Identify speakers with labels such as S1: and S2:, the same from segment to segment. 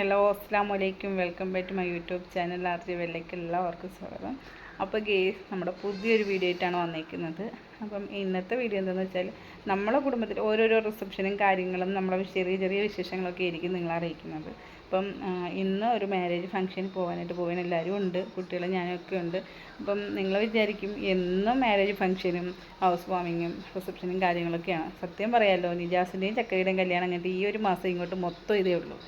S1: Hello അസ്സാം വലൈക്കും welcome back to my YouTube channel RG വെള്ളയ്ക്ക് എല്ലാവർക്കും സ്വാഗതം. അപ്പോൾ ഗേസ് നമ്മുടെ പുതിയൊരു വീഡിയോ ആയിട്ടാണ് വന്നിരിക്കുന്നത്. അപ്പം ഇന്നത്തെ വീഡിയോ എന്താണെന്ന് വെച്ചാൽ നമ്മളെ കുടുംബത്തിൽ ഓരോരോ റിസപ്ഷനും കാര്യങ്ങളും നമ്മളെ ചെറിയ ചെറിയ വിശേഷങ്ങളൊക്കെ ആയിരിക്കും നിങ്ങളെ അറിയിക്കുന്നത്. അപ്പം ഇന്ന് ഒരു മാരേജ് ഫംഗ്ഷന് പോകാൻ എല്ലാവരും ഉണ്ട്, കുട്ടികളും ഞാനൊക്കെ ഉണ്ട്. അപ്പം നിങ്ങൾ വിചാരിക്കും എന്നും മാരേജ് ഫംഗ്ഷനും ഹൗസ് വാമിങ്ങും റിസപ്ഷനും കാര്യങ്ങളൊക്കെയാണ്. സത്യം പറയാമല്ലോ, നിജാസിൻ്റെയും ചക്കരയുടെയും കല്യാണം കഴിഞ്ഞിട്ട് ഈ ഒരു മാസം ഇങ്ങോട്ട് മൊത്തം ഇതേ ഉള്ളൂ.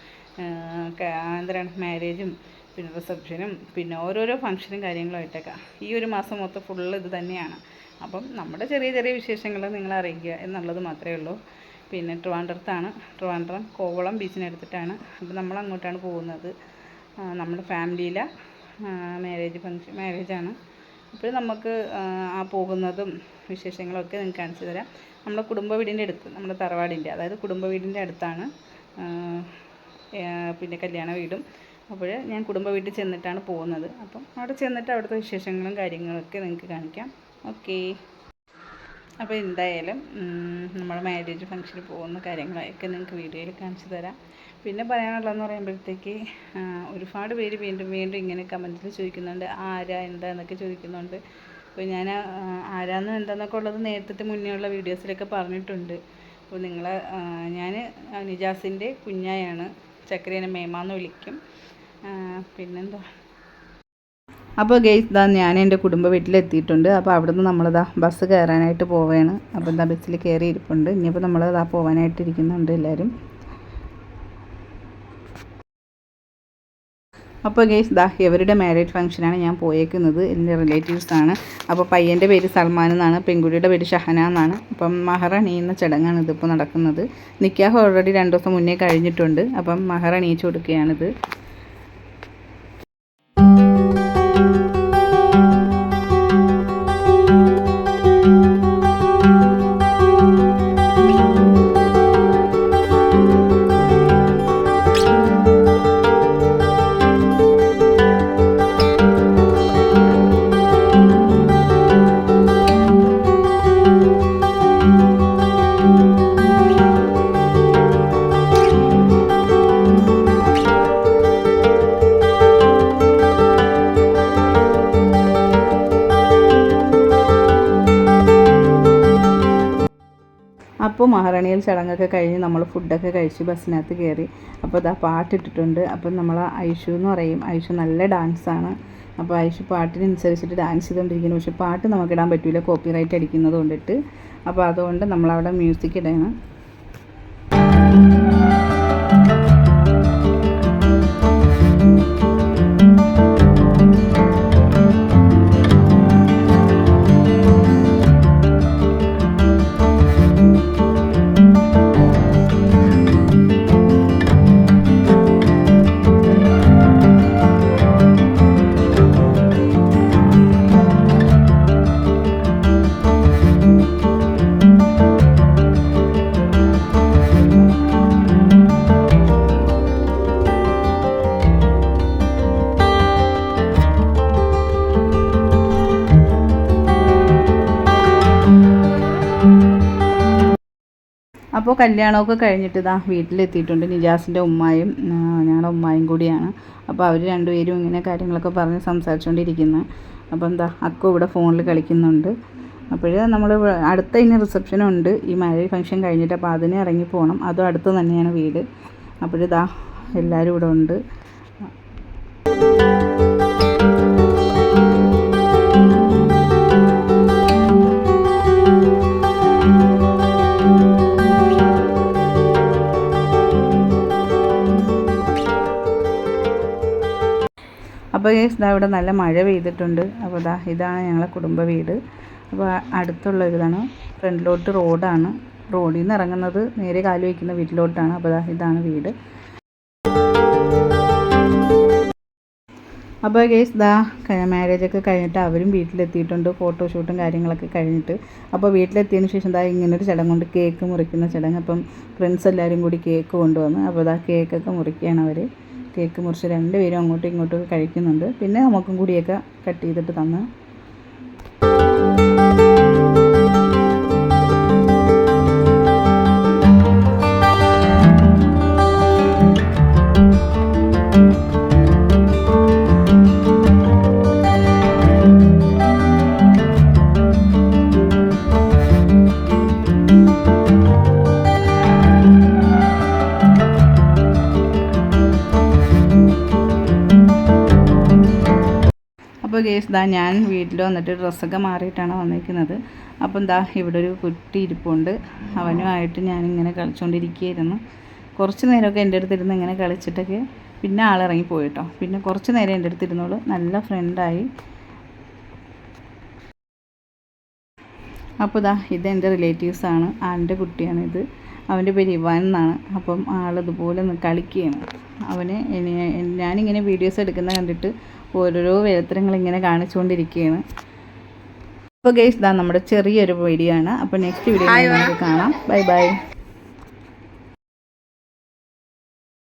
S1: എന്താണ് മാരേജും പിന്നെ റിസപ്ഷനും പിന്നെ ഓരോരോ ഫംഗ്ഷനും കാര്യങ്ങളുമായിട്ടൊക്കെ ഈ ഒരു മാസം മൊത്തം ഫുള്ള് ഇത് തന്നെയാണ്. അപ്പം നമ്മുടെ ചെറിയ ചെറിയ വിശേഷങ്ങൾ നിങ്ങളെ അറിയിക്കുക എന്നുള്ളത് മാത്രമേ ഉള്ളൂ. പിന്നെ ട്രിവാൻഡ്രം കോവളം ബീച്ചിനടുത്തിട്ടാണ്. അപ്പം നമ്മൾ അങ്ങോട്ടാണ് പോകുന്നത്. നമ്മുടെ ഫാമിലിയിലെ മാരേജാണ്. അപ്പോൾ നമുക്ക് ആ പോകുന്നതും വിശേഷങ്ങളൊക്കെ നിങ്ങൾക്ക് കാണിച്ചു തരാം. നമ്മുടെ കുടുംബ വീടിൻ്റെ അടുത്ത്, നമ്മുടെ തറവാടിൻ്റെ അതായത് കുടുംബ വീടിൻ്റെ അടുത്താണ് പിന്നെ കല്യാണ വീടും. അപ്പോൾ ഞാൻ കുടുംബ വീട്ടിൽ ചെന്നിട്ടാണ് പോകുന്നത്. അപ്പം അവിടെ ചെന്നിട്ട് അവിടുത്തെ വിശേഷങ്ങളും കാര്യങ്ങളൊക്കെ നിങ്ങൾക്ക് കാണിക്കാം. ഓക്കേ, അപ്പോൾ എന്തായാലും നമ്മൾ മാരേജ് ഫംഗ്ഷന് പോകുന്ന കാര്യങ്ങളൊക്കെ നിങ്ങൾക്ക് വീഡിയോയിൽ കാണിച്ചു തരാം. പിന്നെ പറയാനുള്ളതെന്ന് പറയുമ്പോഴത്തേക്ക് ഒരുപാട് പേര് വീണ്ടും വീണ്ടും ഇങ്ങനെ കമൻറ്റിൽ ചോദിക്കുന്നുണ്ട്, ആരാ എന്താന്നൊക്കെ ചോദിക്കുന്നുണ്ട്. അപ്പോൾ ഞാൻ ആരാന്ന് എന്താന്നൊക്കെ ഉള്ളത് നേരത്തെ മുന്നേ ഉള്ള വീഡിയോസിലൊക്കെ പറഞ്ഞിട്ടുണ്ട്. അപ്പോൾ ഞാൻ നിജാസിൻ്റെ കുഞ്ഞായാണ്, ചക്കരേനെ മേമാന്ന് വിളിക്കും. പിന്നെന്താ, അപ്പോൾ ഗെയ്സ് ഞാൻ എൻ്റെ കുടുംബ വീട്ടിലെത്തിയിട്ടുണ്ട്. അപ്പോൾ അവിടുന്ന് നമ്മളിതാ ബസ് കയറാനായിട്ട് പോവുകയാണ്. അപ്പോൾ ബസ്സിൽ കയറി ഇരിപ്പുണ്ട്. ഇനിയിപ്പോൾ നമ്മളിതാ പോകാനായിട്ടിരിക്കുന്നുണ്ട് എല്ലാവരും. അപ്പോൾ ഗെയ്സ് ഇവരുടെ മാരേജ് ഫംഗ്ഷനാണ് ഞാൻ പോയേക്കുന്നത്. എൻ്റെ റിലേറ്റീവ്സാണ്. അപ്പോൾ പയ്യൻ്റെ പേര് സൽമാൻ എന്നാണ്, പെൺകുട്ടിയുടെ പേര് ഷഹന എന്നാണ്. അപ്പം മഹർ അണിയുന്ന ചടങ്ങാണ് ഇതിപ്പോൾ നടക്കുന്നത്. നിക്കാഹ് ഓൾറെഡി 2 ദിവസം മുന്നേ കഴിഞ്ഞിട്ടുണ്ട്. അപ്പം മഹർ അണിയിച്ചു കൊടുക്കുകയാണിത്. അപ്പോൾ മഹാറാണിയിൽ ചടങ്ങൊക്കെ കഴിഞ്ഞ് നമ്മൾ ഫുഡൊക്കെ കഴിച്ച് ബസ്സിനകത്ത് കയറി. അപ്പോൾ പാട്ടിട്ടിട്ടുണ്ട്. അപ്പം നമ്മൾ ഐഷു എന്ന് പറയും. ഐഷു നല്ല ഡാൻസാണ്. അപ്പോൾ ഐഷു പാട്ടിനനുസരിച്ചിട്ട് ഡാൻസ് ചെയ്തുകൊണ്ടിരിക്കുന്നു. പക്ഷേ പാട്ട് നമുക്കിടാൻ പറ്റില്ല, കോപ്പിറൈറ്റ് അടിക്കുന്നത് കൊണ്ടിട്ട്. അപ്പോൾ അതുകൊണ്ട് നമ്മളവിടെ മ്യൂസിക് ഇടണം. അപ്പോൾ കല്യാണമൊക്കെ കഴിഞ്ഞിട്ട് വീട്ടിലെത്തിയിട്ടുണ്ട്. നിജാസിൻ്റെ ഉമ്മായും ഞങ്ങളുടെ ഉമ്മായും കൂടിയാണ്. അപ്പോൾ അവർ രണ്ടുപേരും ഇങ്ങനെ കാര്യങ്ങളൊക്കെ പറഞ്ഞ് സംസാരിച്ചുകൊണ്ടിരിക്കുന്നു. അപ്പോൾ അക്കു ഇവിടെ ഫോണിൽ കളിക്കുന്നുണ്ട്. അപ്പോൾ നമ്മൾ അടുത്ത ഇനി റിസപ്ഷനുണ്ട് ഈ മാരേജ് ഫംഗ്ഷൻ കഴിഞ്ഞിട്ട്. അപ്പോൾ അതിന് ഇറങ്ങി പോകണം. അതും അടുത്ത് തന്നെയാണ് വീട്. അപ്പോഴിതാ എല്ലാവരും ഇവിടെ ഉണ്ട്. അപ്പോൾ ഇവിടെ നല്ല മഴ പെയ്തിട്ടുണ്ട്. അപ്പോൾ ഇതാണ് ഞങ്ങളെ കുടുംബ വീട്. അപ്പോൾ അടുത്തുള്ള ഇതാണ്, ഫ്രണ്ടിലോട്ട് റോഡാണ്. റോഡിൽ നിന്ന് ഇറങ്ങുന്നത് നേരെ കാല് വയ്ക്കുന്ന വീട്ടിലോട്ടാണ്. അപ്പോൾ ഇതാണ് വീട്. അപ്പോൾ മാരേജൊക്കെ കഴിഞ്ഞിട്ട് അവരും വീട്ടിലെത്തിയിട്ടുണ്ട്. ഫോട്ടോഷൂട്ടും കാര്യങ്ങളൊക്കെ കഴിഞ്ഞിട്ട്. അപ്പോൾ വീട്ടിലെത്തിയതിന് ശേഷം ഇങ്ങനൊരു ചടങ്ങുണ്ട്, കേക്ക് മുറിക്കുന്ന ചടങ്ങ്. അപ്പം ഫ്രണ്ട്സ് എല്ലാവരും കൂടി കേക്ക് കൊണ്ടുവന്ന് അപ്പോൾ കേക്കൊക്കെ മുറിക്കുകയാണ് അവർ. കേക്ക് മുറിച്ച് രണ്ടുപേരും അങ്ങോട്ടും ഇങ്ങോട്ടും കഴിക്കുന്നുണ്ട്. പിന്നെ നമുക്കും കൂടിയൊക്കെ കട്ട് ചെയ്തിട്ട് തന്ന്. കേസ് ദാ ഞാൻ വീട്ടിൽ വന്നിട്ട് ഡ്രസ്സൊക്കെ മാറിയിട്ടാണ് വന്നിരിക്കുന്നത്. അപ്പം എന്താ ഇവിടെ ഒരു കുട്ടി ഇരിപ്പുണ്ട്. അവനുമായിട്ട് ഞാനിങ്ങനെ കളിച്ചുകൊണ്ടിരിക്കുകയായിരുന്നു. കുറച്ച് നേരമൊക്കെ എൻ്റെ അടുത്തിരുന്ന് ഇങ്ങനെ കളിച്ചിട്ടൊക്കെ പിന്നെ ആളിറങ്ങി പോയിട്ടോ. പിന്നെ കുറച്ച് നേരം എൻ്റെ അടുത്തിരുന്നോളൂ, നല്ല ഫ്രണ്ടായി. അപ്പോൾ ഇതാ ഇതെൻ്റെ റിലേറ്റീവ്സാണ്, ആളിൻ്റെ കുട്ടിയാണിത്. അവൻ്റെ പേര് ഇവാൻ എന്നാണ്. അപ്പം ആളിതുപോലെ കളിക്കുകയാണ്. അവന് ഞാനിങ്ങനെ വീഡിയോസ് എടുക്കുന്ന കണ്ടിട്ട് ഓരോരോ വേലത്തരങ്ങളിങ്ങനെ കാണിച്ചുകൊണ്ടിരിക്കുകയാണ്. അപ്പോൾ ഗൈസ് ഇതാ നമ്മുടെ ചെറിയൊരു വീഡിയോ ആണ്. അപ്പോൾ നെക്സ്റ്റ് വീഡിയോ നമുക്ക് കാണാം. Bye bye.